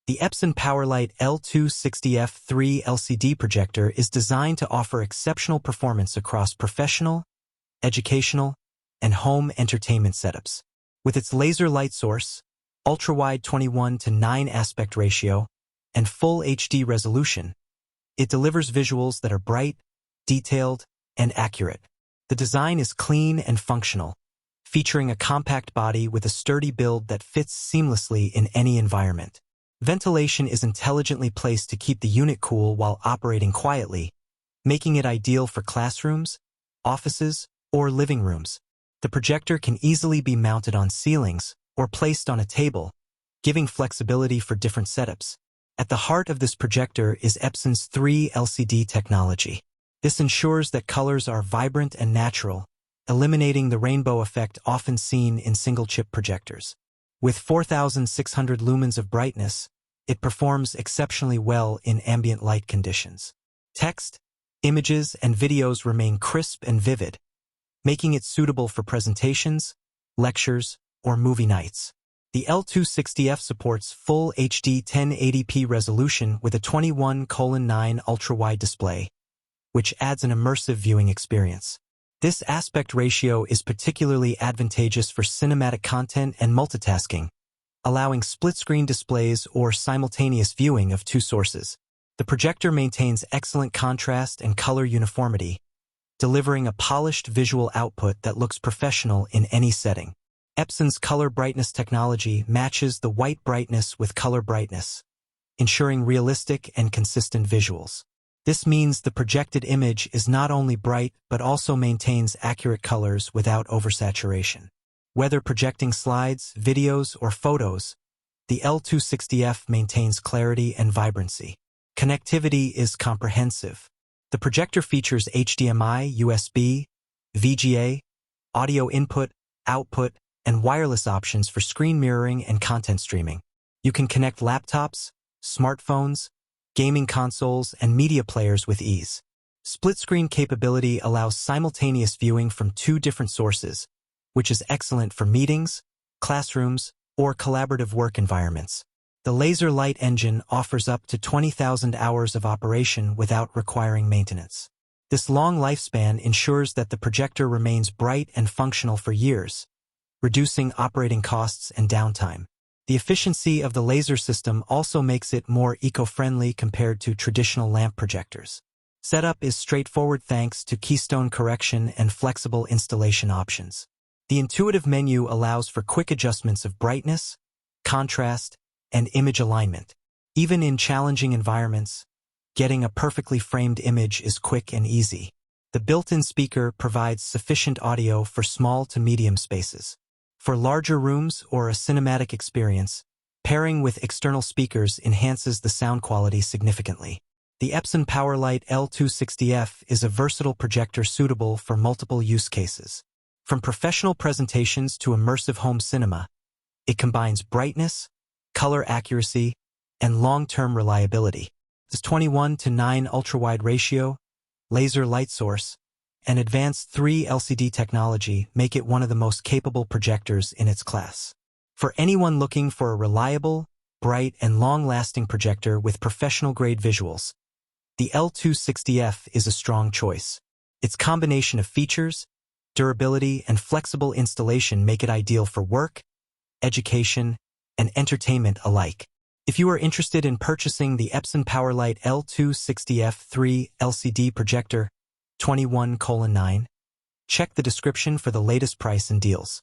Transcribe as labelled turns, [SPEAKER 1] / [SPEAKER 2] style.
[SPEAKER 1] The Epson PowerLite L260F LCD projector is designed to offer exceptional performance across professional, educational, and home entertainment setups. With its laser light source, ultra-wide 21:9 aspect ratio, and full HD resolution, it delivers visuals that are bright, detailed, and accurate. The design is clean and functional, featuring a compact body with a sturdy build that fits seamlessly in any environment. Ventilation is intelligently placed to keep the unit cool while operating quietly, making it ideal for classrooms, offices, or living rooms. The projector can easily be mounted on ceilings or placed on a table, giving flexibility for different setups. At the heart of this projector is Epson's 3 LCD technology. This ensures that colors are vibrant and natural, eliminating the rainbow effect often seen in single-chip projectors. With 4,600 lumens of brightness, it performs exceptionally well in ambient light conditions. Text, images, and videos remain crisp and vivid, making it suitable for presentations, lectures, or movie nights. The L260F supports full HD 1080p resolution with a 21:9 ultra-wide display, which adds an immersive viewing experience. This aspect ratio is particularly advantageous for cinematic content and multitasking, allowing split-screen displays or simultaneous viewing of two sources. The projector maintains excellent contrast and color uniformity, delivering a polished visual output that looks professional in any setting. Epson's color brightness technology matches the white brightness with color brightness, ensuring realistic and consistent visuals. This means the projected image is not only bright but also maintains accurate colors without oversaturation. Whether projecting slides, videos, or photos, the L260F maintains clarity and vibrancy. Connectivity is comprehensive. The projector features HDMI, USB, VGA, audio input, output, and wireless options for screen mirroring and content streaming. You can connect laptops, smartphones, gaming consoles, and media players with ease. Split-screen capability allows simultaneous viewing from two different sources, which is excellent for meetings, classrooms, or collaborative work environments. The laser light engine offers up to 20,000 hours of operation without requiring maintenance. This long lifespan ensures that the projector remains bright and functional for years, reducing operating costs and downtime. The efficiency of the laser system also makes it more eco-friendly compared to traditional lamp projectors. Setup is straightforward thanks to keystone correction and flexible installation options. The intuitive menu allows for quick adjustments of brightness, contrast, and image alignment. Even in challenging environments, getting a perfectly framed image is quick and easy. The built-in speaker provides sufficient audio for small to medium spaces. For larger rooms or a cinematic experience, pairing with external speakers enhances the sound quality significantly. The Epson PowerLite L260F is a versatile projector suitable for multiple use cases. From professional presentations to immersive home cinema, it combines brightness, color accuracy, and long-term reliability. This 21:9 ultra-wide ratio, laser light source, and advanced 3 LCD technology make it one of the most capable projectors in its class. For anyone looking for a reliable, bright, and long-lasting projector with professional-grade visuals, the L260F is a strong choice. Its combination of features, durability, and flexible installation make it ideal for work, education, and entertainment alike. If you are interested in purchasing the Epson PowerLite L260F LCD projector 21:9, check the description for the latest price and deals.